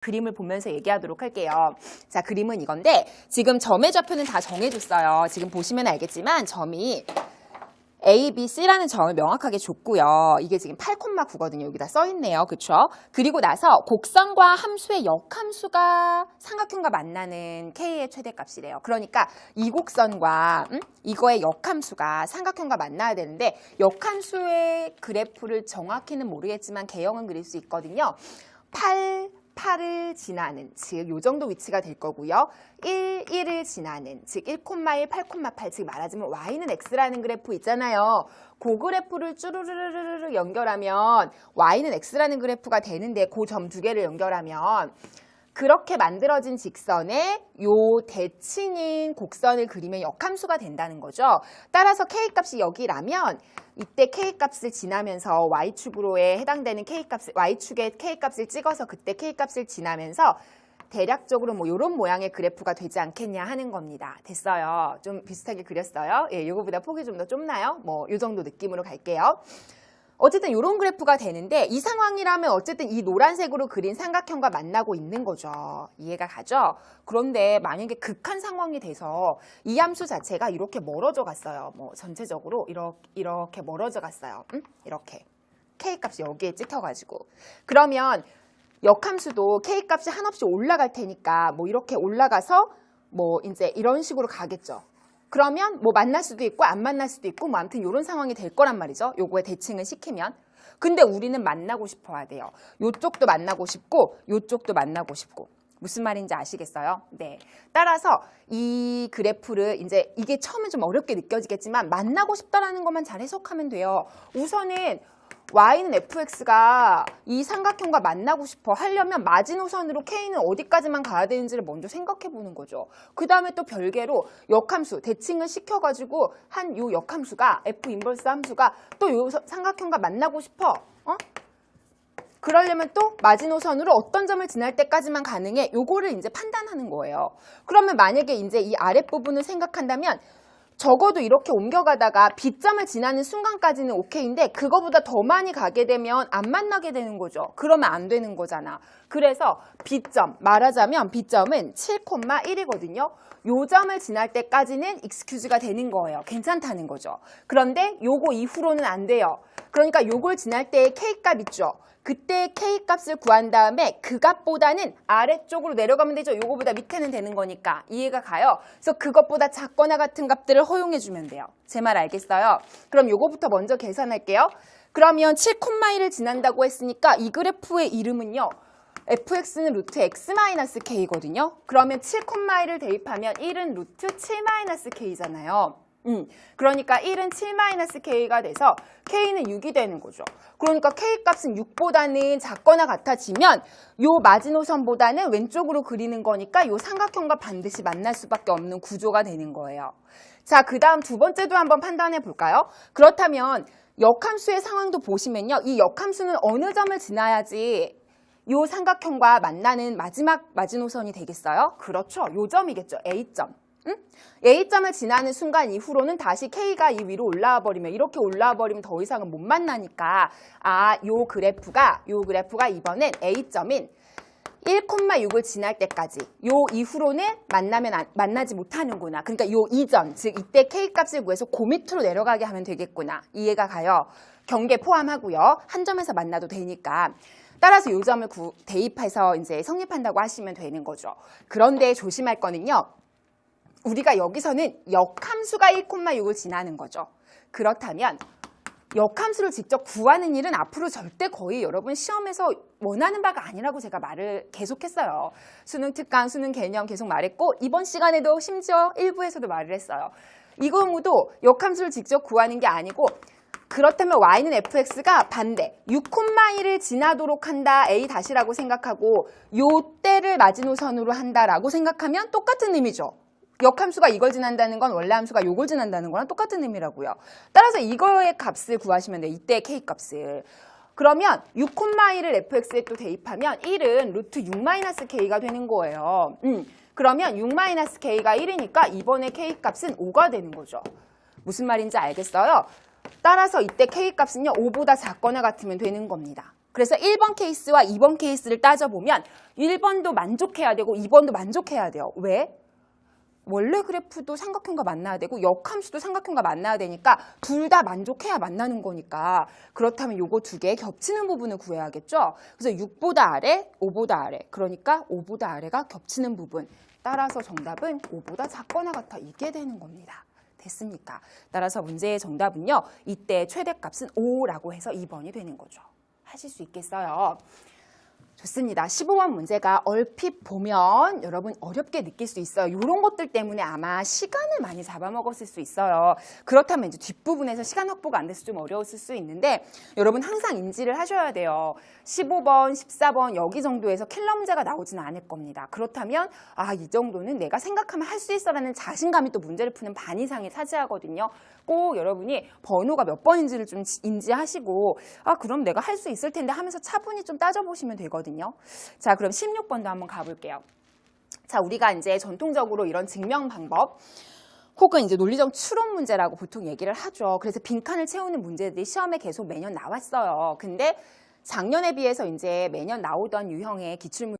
그림을 보면서 얘기하도록 할게요. 자, 그림은 이건데 지금 점의 좌표는 다 정해줬어요. 지금 보시면 알겠지만 점이 A, B, C라는 점을 명확하게 줬고요. 이게 지금 8,9거든요. 여기다 써있네요. 그쵸? 그리고 나서 곡선과 함수의 역함수가 삼각형과 만나는 K의 최대값이래요. 그러니까 이 곡선과 이거의 역함수가 삼각형과 만나야 되는데 역함수의 그래프를 정확히는 모르겠지만 개형은 그릴 수 있거든요. 8을 지나는, 즉 요 정도 위치가 될 거고요. 1을 지나는, 즉 1,1, 8,8, 즉 말하자면 y는 x라는 그래프 있잖아요. 그 그래프를 쭈르르르르 연결하면 y는 x라는 그래프가 되는데 그 점 두 개를 연결하면 그렇게 만들어진 직선에 요 대칭인 곡선을 그리면 역함수가 된다는 거죠. 따라서 K값이 여기라면 이때 K값을 지나면서 Y축으로에 해당되는 K값을, Y축에 K값을 찍어서 그때 K값을 지나면서 대략적으로 뭐 이런 모양의 그래프가 되지 않겠냐 하는 겁니다. 됐어요. 좀 비슷하게 그렸어요. 예, 요거보다 폭이 좀 더 좁나요? 뭐 요 정도 느낌으로 갈게요. 어쨌든 이런 그래프가 되는데 이 상황이라면 어쨌든 이 노란색으로 그린 삼각형과 만나고 있는 거죠. 이해가 가죠? 그런데 만약에 극한 상황이 돼서 이 함수 자체가 이렇게 멀어져 갔어요. 뭐 전체적으로 이렇게 멀어져 갔어요. 이렇게 K값이 여기에 찍혀가지고 그러면 역함수도 K값이 한없이 올라갈 테니까 뭐 이렇게 올라가서 뭐 이제 이런 식으로 가겠죠. 그러면 뭐 만날 수도 있고 안 만날 수도 있고 뭐 아무튼 이런 상황이 될 거란 말이죠. 요거에 대칭을 시키면. 근데 우리는 만나고 싶어야 돼요. 요쪽도 만나고 싶고 요쪽도 만나고 싶고. 무슨 말인지 아시겠어요? 네. 따라서 이 그래프를 이제 이게 처음에 좀 어렵게 느껴지겠지만 만나고 싶다라는 것만 잘 해석하면 돼요. 우선은 y는 fx가 이 삼각형과 만나고 싶어 하려면 마지노선으로 k는 어디까지만 가야 되는지를 먼저 생각해 보는 거죠. 그 다음에 또 별개로 역함수, 대칭을 시켜가지고 한 요 역함수가 f 인버스 함수가 또 요 삼각형과 만나고 싶어. 그러려면 또 마지노선으로 어떤 점을 지날 때까지만 가능해. 요거를 이제 판단하는 거예요. 그러면 만약에 이제 이 아랫부분을 생각한다면 적어도 이렇게 옮겨가다가 B점을 지나는 순간까지는 오케이인데 그거보다 더 많이 가게 되면 안 만나게 되는 거죠. 그러면 안 되는 거잖아. 그래서 B점, 말하자면 B점은 7,1이거든요. 요 점을 지날 때까지는 excuse가 되는 거예요. 괜찮다는 거죠. 그런데 요거 이후로는 안 돼요. 그러니까 요걸 지날 때의 K값 있죠. 그때 K값을 구한 다음에 그 값보다는 아래쪽으로 내려가면 되죠. 요거보다 밑에는 되는 거니까. 이해가 가요? 그래서 그것보다 작거나 같은 값들을 허용해 주면 돼요. 제 말 알겠어요? 그럼 요거부터 먼저 계산할게요. 그러면 7,1을 지난다고 했으니까 이 그래프의 이름은요. fx는 루트 x-k거든요. 그러면 7,1을 대입하면 1은 루트 7-k잖아요. 그러니까 1은 7-k가 돼서 k는 6이 되는 거죠. 그러니까 k값은 6보다는 작거나 같아지면 요 마지노선보다는 왼쪽으로 그리는 거니까 요 삼각형과 반드시 만날 수밖에 없는 구조가 되는 거예요. 자, 그 다음 두 번째도 한번 판단해 볼까요? 그렇다면 역함수의 상황도 보시면요. 이 역함수는 어느 점을 지나야지 요 삼각형과 만나는 마지막 마지노선이 되겠어요? 그렇죠. 요 점이겠죠. A점. A점을 지나는 순간 이후로는 다시 K가 이 위로 올라와 버리면 이렇게 올라와 버리면 더 이상은 못 만나니까 요 그래프가 이번엔 A점인 1,6을 지날 때까지 요 이후로는 만나지 못하는구나. 그러니까 요 이전, 즉 이때 K값을 구해서 그 밑으로 내려가게 하면 되겠구나. 이해가 가요? 경계 포함하고요. 한 점에서 만나도 되니까. 따라서 요 점을 대입해서 이제 성립한다고 하시면 되는 거죠. 그런데 조심할 거는요. 우리가 여기서는 역함수가 1,6을 지나는 거죠. 그렇다면 역함수를 직접 구하는 일은 앞으로 절대 거의 여러분 시험에서 원하는 바가 아니라고 제가 말을 계속했어요. 수능 특강, 수능 개념 계속 말했고 이번 시간에도 심지어 일부에서도 말을 했어요. 이 경우도 역함수를 직접 구하는 게 아니고 그렇다면 y는 fx가 반대 6,1을 지나도록 한다 a-라고 생각하고 요 때를 마지노선으로 한다라고 생각하면 똑같은 의미죠. 역함수가 이걸 지난다는 건 원래 함수가 요걸 지난다는 거랑 똑같은 의미라고요. 따라서 이거의 값을 구하시면 돼요. 이때의 K값을. 그러면 6,1을 fx에 또 대입하면 1은 루트 6-k가 되는 거예요. 그러면 6-k가 1이니까 이번에 K값은 5가 되는 거죠. 무슨 말인지 알겠어요? 따라서 이때 K값은요. 5보다 작거나 같으면 되는 겁니다. 그래서 1번 케이스와 2번 케이스를 따져보면 1번도 만족해야 되고 2번도 만족해야 돼요. 왜? 원래 그래프도 삼각형과 만나야 되고 역함수도 삼각형과 만나야 되니까 둘 다 만족해야 만나는 거니까 그렇다면 요거 두 개 겹치는 부분을 구해야겠죠. 그래서 6보다 아래, 5보다 아래. 그러니까 5보다 아래가 겹치는 부분. 따라서 정답은 5보다 작거나 같아. 이게 되는 겁니다. 됐습니까? 따라서 문제의 정답은요. 이때 최대값은 5라고 해서 2번이 되는 거죠. 하실 수 있겠어요? 좋습니다. 15번 문제가 얼핏 보면 여러분 어렵게 느낄 수 있어요. 이런 것들 때문에 아마 시간을 많이 잡아먹었을 수 있어요. 그렇다면 이제 뒷부분에서 시간 확보가 안 돼서 좀 어려웠을 수 있는데 여러분 항상 인지를 하셔야 돼요. 15번, 14번 여기 정도에서 킬러 문제가 나오지는 않을 겁니다. 그렇다면 이 정도는 내가 생각하면 할 수 있어라는 자신감이 또 문제를 푸는 반 이상을 차지하거든요. 꼭 여러분이 번호가 몇 번인지를 좀 인지하시고 그럼 내가 할 수 있을 텐데 하면서 차분히 좀 따져보시면 되거든요. 자, 그럼 16번도 한번 가볼게요. 자, 우리가 이제 전통적으로 이런 증명 방법 혹은 이제 논리적 추론 문제라고 보통 얘기를 하죠. 그래서 빈칸을 채우는 문제들이 시험에 계속 매년 나왔어요. 근데 작년에 비해서 이제 매년 나오던 유형의 기출문제